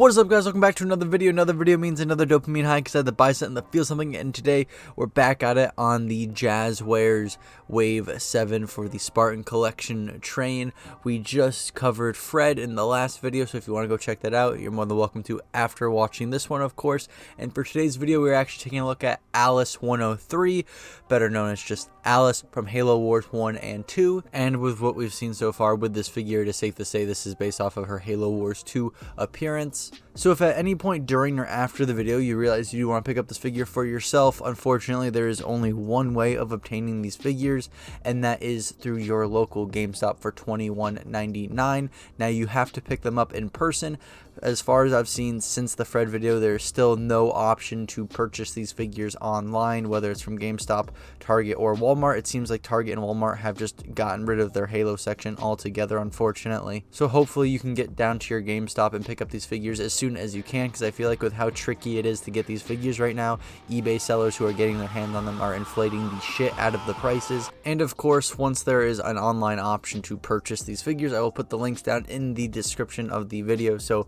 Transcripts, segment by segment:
What is up, guys? Welcome back to another video. Another video means another dopamine high because I had the bicep and the feel something, and today we're back at it on the Jazwares Wave 7 for the Spartan Collection train. We just covered Fred in the last video, so if you want to go check that out, you're more than welcome to after watching this one, of course. And for today's video, we're actually taking a look at Alice 103, better known as just Alice from Halo Wars 1 and 2. And with what we've seen so far with this figure, it is safe to say this is based off of her Halo Wars 2 appearance. So if at any point during or after the video you realize you do want to pick up this figure for yourself, unfortunately there is only one way of obtaining these figures, and that is through your local GameStop for $21.99. Now you have to pick them up in person. As far as I've seen since the Fred video, there's still no option to purchase these figures online, whether it's from GameStop, Target, or Walmart. It seems like Target and Walmart have just gotten rid of their Halo section altogether, unfortunately. So hopefully you can get down to your GameStop and pick up these figures as soon as you can, because I feel like with how tricky it is to get these figures right now, eBay sellers who are getting their hands on them are inflating the shit out of the prices. And of course, once there is an online option to purchase these figures, I will put the links down in the description of the video, so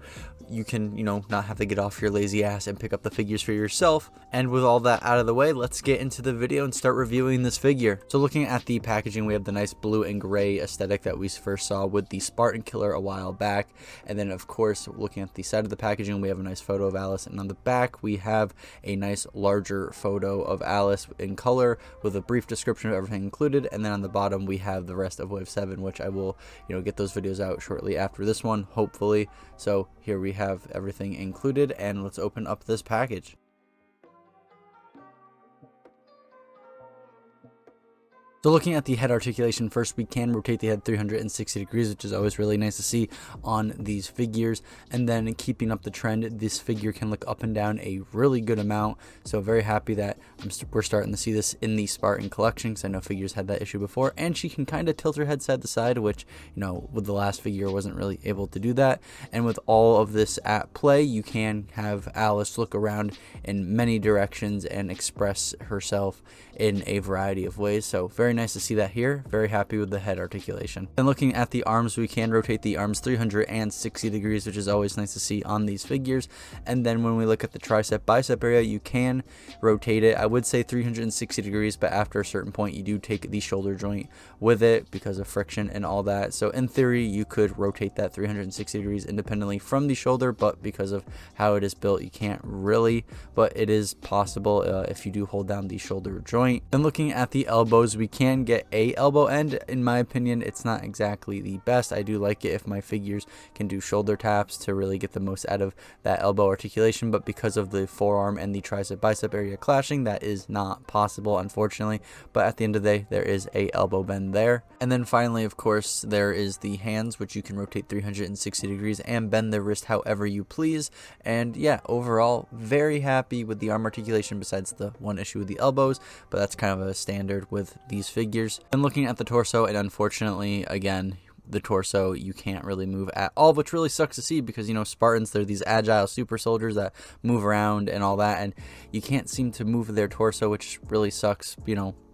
you can, not have to get off your lazy ass and pick up the figures for yourself. And with all that out of the way, let's get into the video and start reviewing this figure. So looking at the packaging, we have the nice blue and gray aesthetic that we first saw with the Spartan Killer a while back. And then of course, looking at the side of the packaging, we have a nice photo of Alice, and on the back we have a nice larger photo of Alice in color with a brief description of everything included. And then on the bottom we have the rest of Wave 7, which I will get those videos out shortly after this one, hopefully. So here we have everything included, and let's open up this package. So looking at the head articulation first, we can rotate the head 360 degrees, which is always really nice to see on these figures. And then keeping up the trend, this figure can look up and down a really good amount. So very happy that we're starting to see this in the Spartan collection, because I know figures had that issue before. And she can kind of tilt her head side to side, which, with the last figure wasn't really able to do that. And with all of this at play, you can have Alice look around in many directions and express herself in a variety of ways. So very nice to see that here. Very happy with the head articulation. And looking at the arms, we can rotate the arms 360 degrees, which is always nice to see on these figures. And then when we look at the tricep bicep area, you can rotate it, I would say 360 degrees, but after a certain point you do take the shoulder joint with it because of friction and all that. So in theory you could rotate that 360 degrees independently from the shoulder, but because of how it is built you can't really, but it is possible if you do hold down the shoulder joint. Then looking at the elbows, we can get a elbow end. In my opinion, it's not exactly the best. I do like it if my figures can do shoulder taps to really get the most out of that elbow articulation, but because of the forearm and the tricep bicep area clashing, that is not possible, unfortunately. But at the end of the day, there is a elbow bend there. And then finally, of course, there is the hands, which you can rotate 360 degrees and bend the wrist however you please. And yeah, overall very happy with the arm articulation, besides the one issue with the elbows, but that's kind of a standard with these figures. And looking at the torso, and unfortunately, again, the torso you can't really move at all, which really sucks to see, because Spartans, they're these agile super soldiers that move around and all that, and you can't seem to move their torso, which really sucks,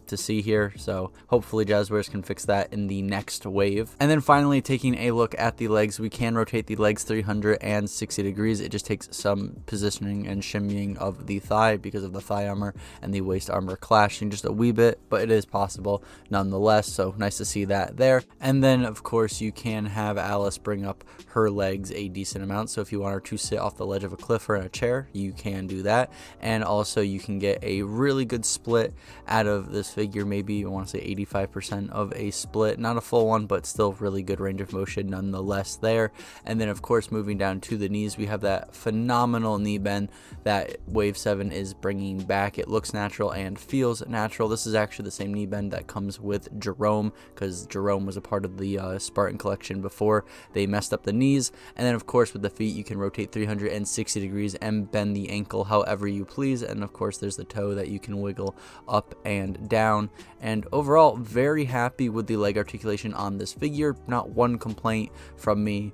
to see here. So hopefully Jazwares can fix that in the next wave. And then finally, taking a look at the legs, we can rotate the legs 360 degrees. It just takes some positioning and shimmying of the thigh because of the thigh armor and the waist armor clashing just a wee bit, but it is possible nonetheless. So nice to see that there. And then of course you can have Alice bring up her legs a decent amount. So if you want her to sit off the ledge of a cliff or in a chair, you can do that. And also you can get a really good split out of this figure, maybe I want to say 85% of a split, not a full one, but still really good range of motion nonetheless there. And then of course moving down to the knees, we have that phenomenal knee bend that Wave 7 is bringing back. It looks natural and feels natural. This is actually the same knee bend that comes with Jerome, because Jerome was a part of the Spartan collection before they messed up the knees. And then of course with the feet, you can rotate 360 degrees and bend the ankle however you please. And of course there's the toe that you can wiggle up and down. And overall, very happy with the leg articulation on this figure. Not one complaint from me.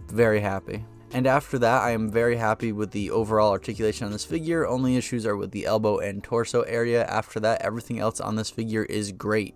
Very happy. And after that, I am very happy with the overall articulation on this figure. Only issues are with the elbow and torso area. After that, everything else on this figure is great.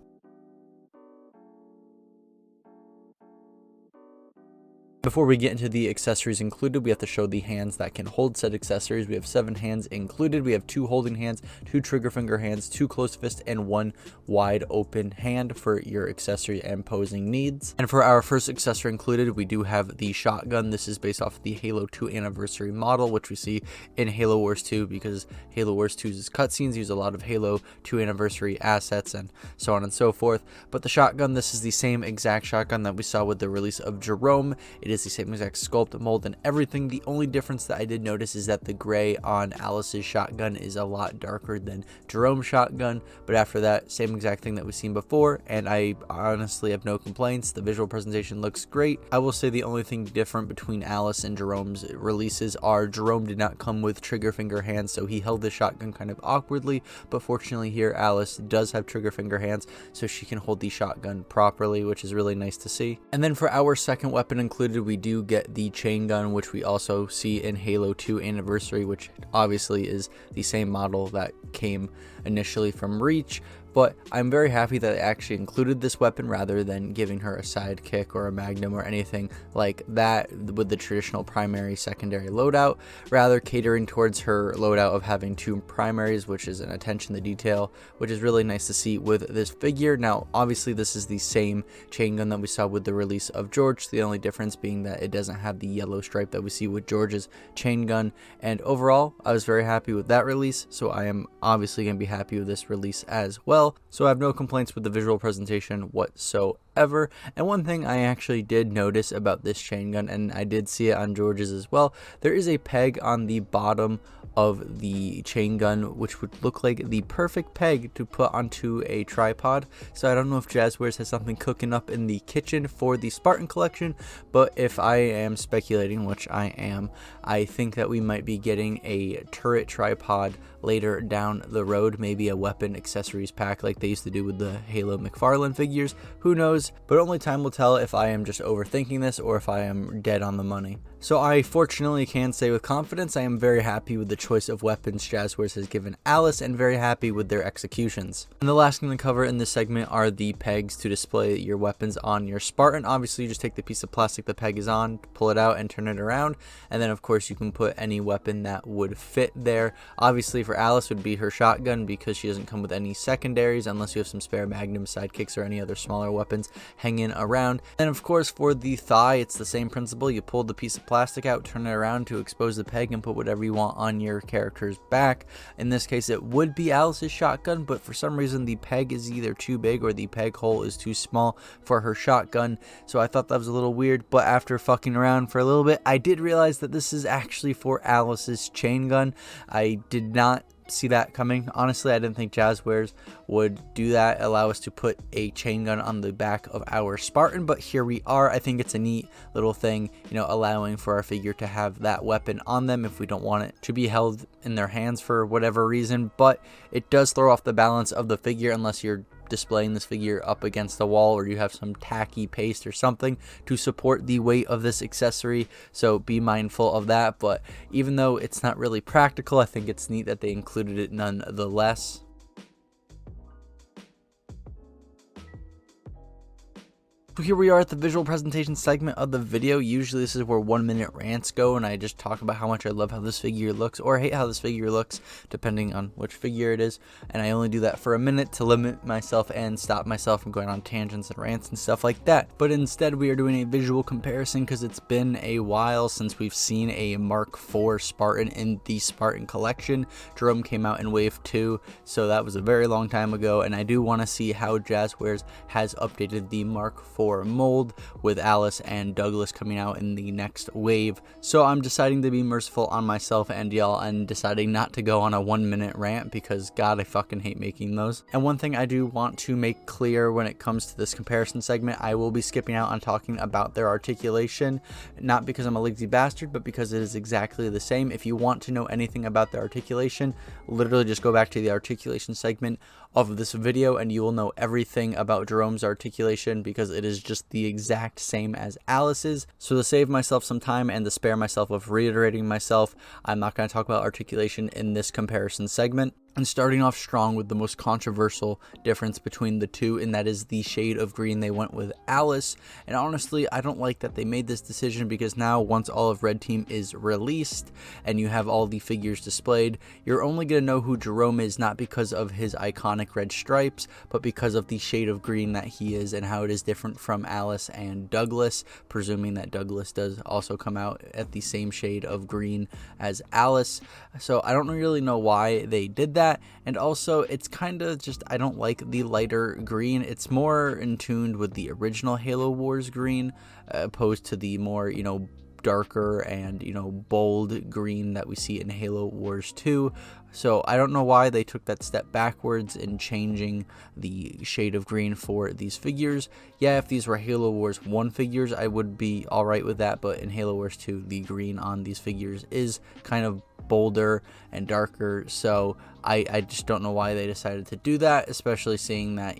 Before we get into the accessories included, we have to show the hands that can hold said accessories. We have 7 hands included. We have 2 holding hands, 2 trigger finger hands, 2 closed fist, and 1 wide open hand for your accessory and posing needs. And for our first accessory included, we do have the shotgun. This is based off the Halo 2 anniversary model, which we see in Halo Wars 2 because Halo Wars 2's cutscenes use a lot of Halo 2 anniversary assets and so on and so forth. But the shotgun, this is the same exact shotgun that we saw with the release of Jerome. It is the same exact sculpt, mold, and everything. The only difference that I did notice is that the gray on Alice's shotgun is a lot darker than Jerome's shotgun, but after that, same exact thing that we've seen before, and I honestly have no complaints. The visual presentation looks great. I will say the only thing different between Alice and Jerome's releases are Jerome did not come with trigger finger hands, so he held the shotgun kind of awkwardly, but fortunately here Alice does have trigger finger hands, so she can hold the shotgun properly, which is really nice to see. And then for our second weapon included, we do get the chain gun, which we also see in Halo 2 Anniversary, which obviously is the same model that came initially from Reach. But I'm very happy that they actually included this weapon rather than giving her a sidekick or a magnum or anything like that with the traditional primary secondary loadout, rather catering towards her loadout of having 2 primaries, which is an attention to detail, which is really nice to see with this figure. Now obviously this is the same chain gun that we saw with the release of George, the only difference being that it doesn't have the yellow stripe that we see with George's chain gun. And overall I was very happy with that release, so I am obviously going to be happy with this release as well. So I have no complaints with the visual presentation whatsoever. And one thing I actually did notice about this chain gun, and I did see it on George's as well, there is a peg on the bottom of the chain gun which would look like the perfect peg to put onto a tripod. So I don't know if Jazwares has something cooking up in the kitchen for the Spartan collection, but if I am speculating, which I am, I think that we might be getting a turret tripod later down the road, maybe a weapon accessories pack like they used to do with the Halo McFarlane figures. Who knows, but only time will tell if I am just overthinking this or if I am dead on the money. So I fortunately can say with confidence I am very happy with the choice of weapons Jazwares has given Alice and very happy with their executions. And the last thing to cover in this segment are the pegs to display your weapons on your Spartan. Obviously you just take the piece of plastic the peg is on, pull it out and turn it around, and then of course you can put any weapon that would fit there. Obviously for Alice would be her shotgun because she doesn't come with any secondaries unless you have some spare magnum, sidekicks, or any other smaller weapons hanging around. And of course for the thigh it's the same principle. You pull the piece of plastic out, turn it around to expose the peg, and put whatever you want on your character's back. In this case it would be Alice's shotgun, but for some reason the peg is either too big or the peg hole is too small for her shotgun, so I thought that was a little weird. But after fucking around for a little bit I did realize that this is actually for Alice's chain gun. I did not see that coming. Honestly, I didn't think Jazwares would do that, allow us to put a chain gun on the back of our Spartan, but here we are. I think it's a neat little thing, you know, allowing for our figure to have that weapon on them if we don't want it to be held in their hands for whatever reason. But it does throw off the balance of the figure unless you're displaying this figure up against the wall or you have some tacky paste or something to support the weight of this accessory, so be mindful of that. But even though it's not really practical, I think it's neat that they included it nonetheless. So here we are at the visual presentation segment of the video. Usually this is where 1-minute rants go and I just talk about how much I love how this figure looks or hate how this figure looks, depending on which figure it is. And I only do that for a minute to limit myself and stop myself from going on tangents and rants and stuff like that. But instead we are doing a visual comparison because it's been a while since we've seen a Mark IV Spartan in the Spartan collection. Jerome came out in Wave 2, so that was a very long time ago, and I do want to see how Jazwares has updated the Mark IV mold with Alice and Douglas coming out in the next wave. So I'm deciding to be merciful on myself and y'all and deciding not to go on a 1-minute rant because god, I fucking hate making those. And one thing I do want to make clear when it comes to this comparison segment, I will be skipping out on talking about their articulation, not because I'm a lazy bastard, but because it is exactly the same. If you want to know anything about their articulation, literally just go back to the articulation segment of this video and you will know everything about Jerome's articulation because it is just the exact same as Alice's. So to save myself some time and to spare myself of reiterating myself, I'm not going to talk about articulation in this comparison segment. And starting off strong with the most controversial difference between the two, and that is the shade of green they went with Alice. And honestly, I don't like that they made this decision, because now once all of Red Team is released and you have all the figures displayed, you're only going to know who Jerome is, not because of his iconic red stripes, but because of the shade of green that he is and how it is different from Alice and Douglas, presuming that Douglas does also come out at the same shade of green as Alice. So I don't really know why they did that. And also, it's kind of just, I don't like the lighter green. It's more in tune with the original Halo Wars green, opposed to the more, darker and, bold green that we see in Halo Wars 2. So I don't know why they took that step backwards in changing the shade of green for these figures. Yeah, if these were Halo Wars 1 figures, I would be alright with that, but in Halo Wars 2, the green on these figures is kind of bolder and darker, so I just don't know why they decided to do that, especially seeing that,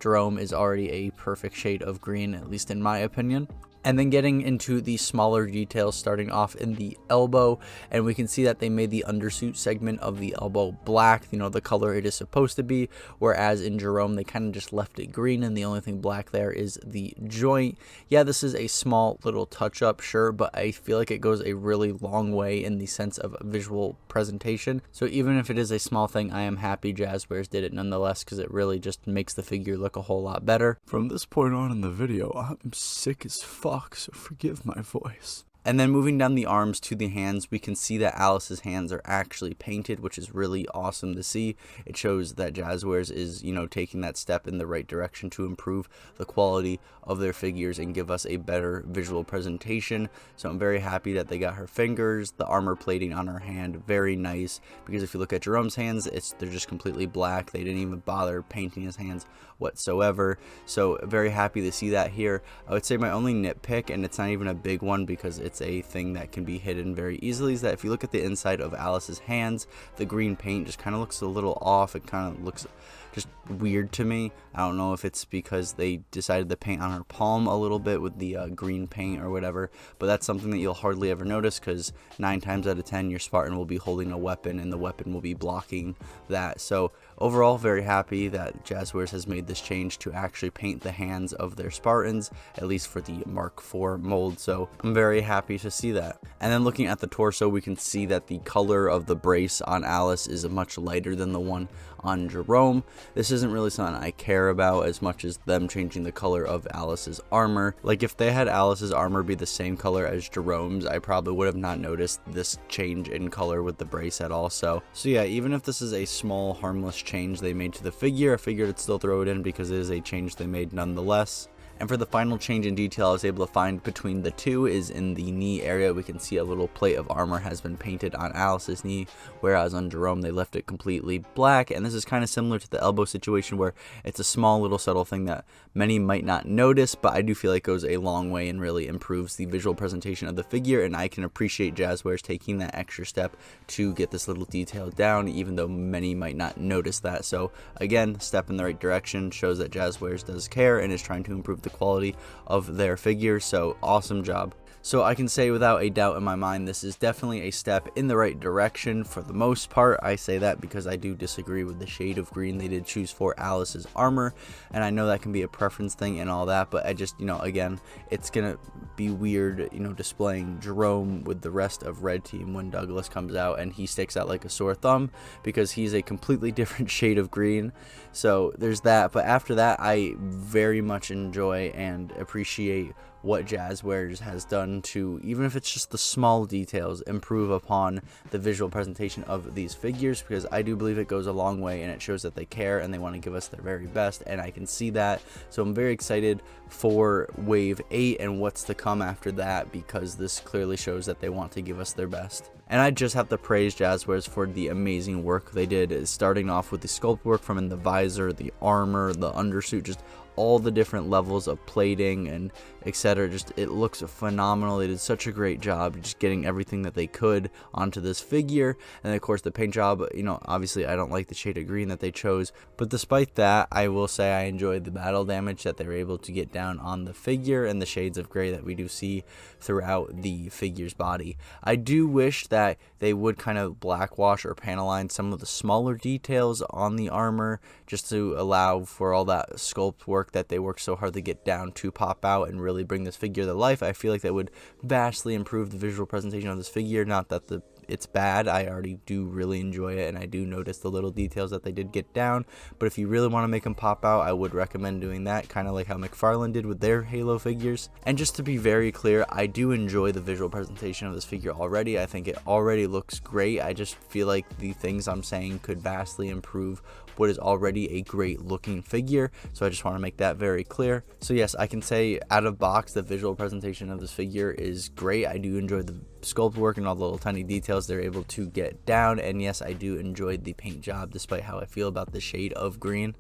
Jerome is already a perfect shade of green, at least in my opinion. And then getting into the smaller details, starting off in the elbow, and we can see that they made the undersuit segment of the elbow black, the color it is supposed to be, whereas in Jerome they kind of just left it green, and the only thing black there is the joint. Yeah, this is a small little touch up, sure, but I feel like it goes a really long way in the sense of visual presentation. So even if it is a small thing, I am happy Jazwares did it nonetheless, because it really just makes the figure look a whole lot better. From this point on in the video, I'm sick as fuck. So forgive my voice. And then moving down the arms to the hands, we can see that Alice's hands are actually painted, which is really awesome to see. It shows that Jazwares is, taking that step in the right direction to improve the quality of their figures and give us a better visual presentation. So I'm very happy that they got her fingers, the armor plating on her hand, very nice, because if you look at Jerome's hands, they're just completely black. They didn't even bother painting his hands whatsoever. So very happy to see that here. I would say my only nitpick, and it's not even a big one because it's a thing that can be hidden very easily, is that if you look at the inside of Alice's hands, the green paint just kind of looks a little off. It kind of looks just weird to me. I don't know if it's because they decided to paint on her palm a little bit with the green paint or whatever, but that's something that you'll hardly ever notice, because 9 times out of 10 your Spartan will be holding a weapon and the weapon will be blocking that. So overall, very happy that Jazwares has made this change to actually paint the hands of their Spartans, at least for the Mark IV mold, so I'm very happy to see that. And then looking at the torso, we can see that the color of the brace on Alice is much lighter than the one on Jerome. This isn't really something I care about as much as them changing the color of Alice's armor. Like, if they had Alice's armor be the same color as Jerome's, I probably would have not noticed this change in color with the brace at all. So yeah, even if this is a small harmless change they made to the figure, I figured I'd still throw it in because it is a change they made nonetheless. And for the final change in detail I was able to find between the two is in the knee area. We can see a little plate of armor has been painted on Alice's knee, whereas on Jerome they left it completely black. And this is kind of similar to the elbow situation, where it's a small little subtle thing that many might not notice, but I do feel like goes a long way and really improves the visual presentation of the figure. And I can appreciate Jazwares taking that extra step to get this little detail down, even though many might not notice that. So again, step in the right direction, shows that Jazwares does care and is trying to improve the quality of their figure. So awesome job. So I can say without a doubt in my mind, this is definitely a step in the right direction for the most part. I say that because I do disagree with the shade of green they did choose for Alice's armor, and I know that can be a preference thing and all that, but I just, again, it's gonna be weird, displaying Jerome with the rest of Red Team when Douglas comes out and he sticks out like a sore thumb because he's a completely different shade of green. So there's that. But after that, I very much enjoy and appreciate what Jazwares has done to, even if it's just the small details, improve upon the visual presentation of these figures, because I do believe it goes a long way and it shows that they care and they want to give us their very best, and I can see that. So I'm very excited for Wave 8 and what's to come after that, because this clearly shows that they want to give us their best. And I just have to praise Jazwares for the amazing work they did, starting off with the sculpt work from in the visor, the armor, the undersuit, just all the different levels of plating and etc. Just it looks phenomenal. They did such a great job just getting everything that they could onto this figure. And of course the paint job, you know, obviously I don't like the shade of green that they chose, but despite that, I will say I enjoyed the battle damage that they were able to get down on the figure and the shades of gray that we do see throughout the figure's body. I do wish that they would kind of blackwash or panelize some of the smaller details on the armor, just to allow for all that sculpt work that they worked so hard to get down to pop out and really bring this figure to life. I feel like that would vastly improve the visual presentation of this figure. Not that it's bad, I already do really enjoy it, and I do notice the little details that they did get down, but if you really want to make them pop out, I would recommend doing that, kind of like how McFarlane did with their Halo figures. And just to be very clear, I do enjoy the visual presentation of this figure already. I think it already looks great. I just feel like the things I'm saying could vastly improve what is already a great looking figure, so I just want to make that very clear. So yes, I can say out of box the visual presentation of this figure is great. I do enjoy the sculpt work and all the little tiny details they're able to get down, and yes, I do enjoy the paint job despite how I feel about the shade of green.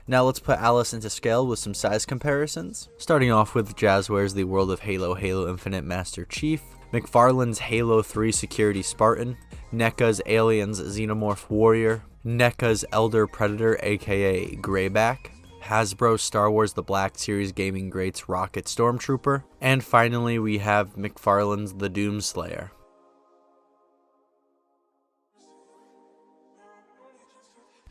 Now let's put Alice into scale with some size comparisons. Starting off with Jazwares The World of Halo, Halo Infinite Master Chief, McFarlane's Halo 3 Security Spartan, NECA's Aliens Xenomorph Warrior, NECA's Elder Predator aka Greyback, Hasbro Star Wars The Black Series Gaming Greats Rocket Stormtrooper, and finally we have McFarlane's The Doomslayer.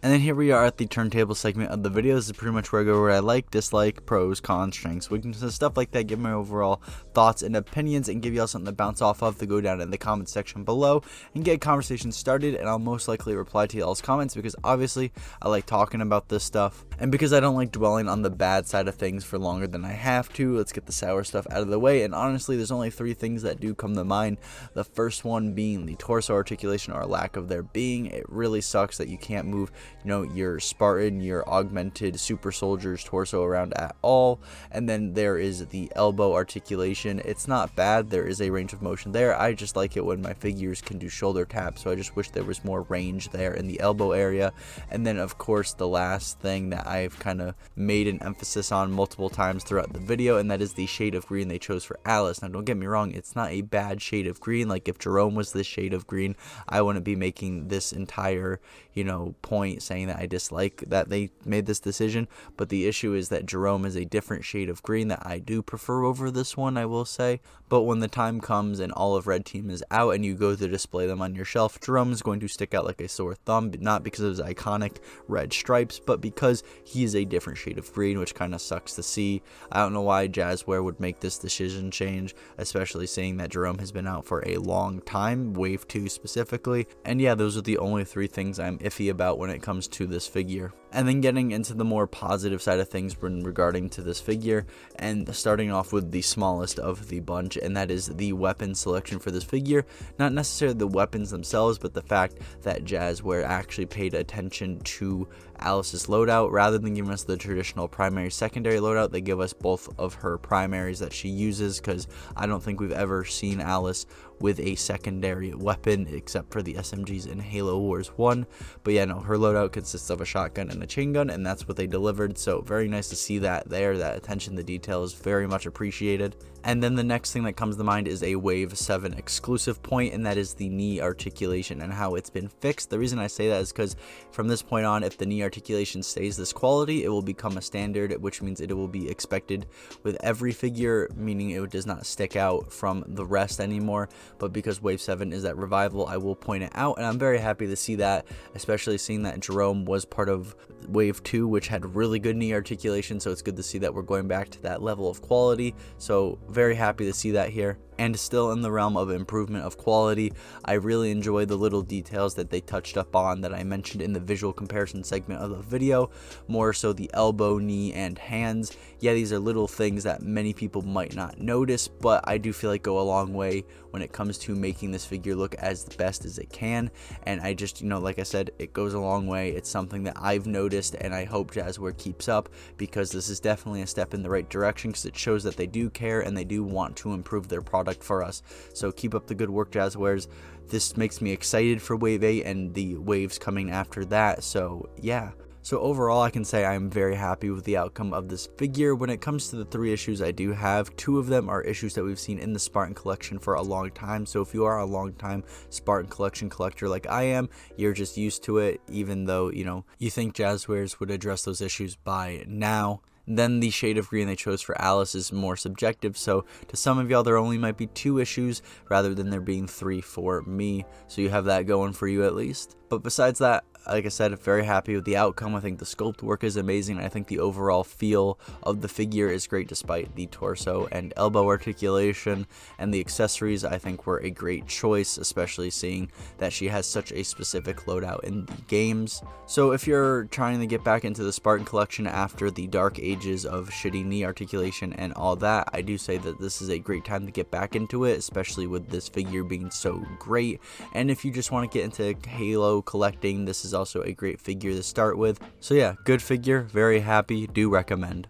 And then here we are at the turntable segment of the video. This is pretty much where I go over what I like, dislike, pros, cons, strengths, weaknesses, stuff like that. Give my overall thoughts and opinions and give y'all something to bounce off of to go down in the comment section below and get a conversation started. And I'll most likely reply to y'all's comments because obviously I like talking about this stuff. And because I don't like dwelling on the bad side of things for longer than I have to, let's get the sour stuff out of the way. And honestly, there's only 3 things that do come to mind. The first one being the torso articulation or lack of there being. It really sucks that you can't move, you know, your Spartan, your augmented super soldier's torso around at all. And then there is the elbow articulation. It's not bad, there is a range of motion there. I just like it when my figures can do shoulder taps, so I just wish there was more range there in the elbow area. And then of course the last thing that I've kind of made an emphasis on multiple times throughout the video, and that is the shade of green they chose for Alice. Now don't get me wrong, it's not a bad shade of green. Like if Jerome was this shade of green, I wouldn't be making this entire, you know, point saying that I dislike that they made this decision. But the issue is that Jerome is a different shade of green that I do prefer over this one, I will say. But when the time comes and all of Red Team is out and you go to display them on your shelf, Jerome is going to stick out like a sore thumb, not because of his iconic red stripes, but because he is a different shade of green, which kind of sucks to see. I don't know why Jazwares would make this decision change, especially seeing that Jerome has been out for a long time, Wave 2 specifically. And yeah, those are the only 3 things I'm iffy about when it comes to this figure. And then getting into the more positive side of things regarding to this figure, and starting off with the smallest of the bunch, and that is the weapon selection for this figure. Not necessarily the weapons themselves, but the fact that Jazwares actually paid attention to Alice's loadout. Rather than giving us the traditional primary secondary loadout, they give us both of her primaries that she uses, because I don't think we've ever seen Alice with a secondary weapon except for the SMGs in Halo Wars 1. But yeah, no, her loadout consists of a shotgun and a chain gun, and that's what they delivered. So very nice to see that there. That attention to detail is very much appreciated. And then the next thing that comes to mind is a Wave 7 exclusive point, and that is the knee articulation and how it's been fixed. The reason I say that is because from this point on, if the knee articulation stays this quality, it will become a standard, which means it will be expected with every figure, meaning it does not stick out from the rest anymore. But because Wave 7 is that revival, I will point it out, and I'm very happy to see that, especially seeing that Jerome was part of Wave 2, which had really good knee articulation, so it's good to see that we're going back to that level of quality. So very happy to see that here. And still in the realm of improvement of quality, I really enjoy the little details that they touched up on that I mentioned in the visual comparison segment of the video, more so the elbow, knee, and hands. Yeah, these are little things that many people might not notice, but I do feel like go a long way when it comes to making this figure look as the best as it can. And I just, you know, like I said, it goes a long way. It's something that I've noticed, and I hope Jazwares keeps up, because this is definitely a step in the right direction, because it shows that they do care and they do want to improve their product product for us. So keep up the good work, Jazwares. This makes me excited for Wave 8 and the waves coming after that. So yeah. So overall, I can say I am very happy with the outcome of this figure. When it comes to the 3 issues I do have, 2 of them are issues that we've seen in the Spartan Collection for a long time. So if you are a long time Spartan Collection collector like I am, you're just used to it, even though, you know, you think Jazwares would address those issues by now. Then the shade of green they chose for Alice is more subjective, so to some of y'all there only might be 2 issues rather than there being 3 for me, so you have that going for you at least. But besides that, like I said, very happy with the outcome. I think the sculpt work is amazing. I think the overall feel of the figure is great despite the torso and elbow articulation, and the accessories I think were a great choice, especially seeing that she has such a specific loadout in the games. So if you're trying to get back into the Spartan Collection after the dark ages of shitty knee articulation and all that, I do say that this is a great time to get back into it, especially with this figure being so great. And if you just want to get into Halo collecting, this is also a great figure to start with. So yeah, good figure, very happy, do recommend.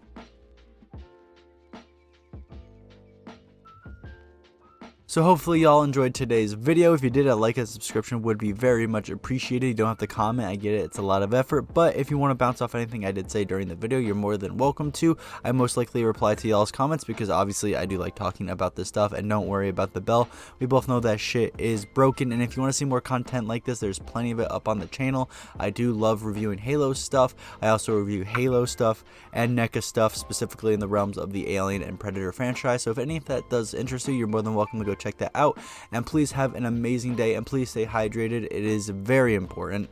So hopefully y'all enjoyed today's video. If you did, a like and subscription would be very much appreciated. You don't have to comment, I get it, it's a lot of effort, but if you want to bounce off anything I did say during the video, you're more than welcome to. I most likely reply to y'all's comments because obviously I do like talking about this stuff, and don't worry about the bell. We both know that shit is broken, and if you want to see more content like this, there's plenty of it up on the channel. I do love reviewing Halo stuff. I also review Halo stuff and NECA stuff, specifically in the realms of the Alien and Predator franchise. So if any of that does interest you, you're more than welcome to go check that out. And please have an amazing day, and please stay hydrated. It is very important.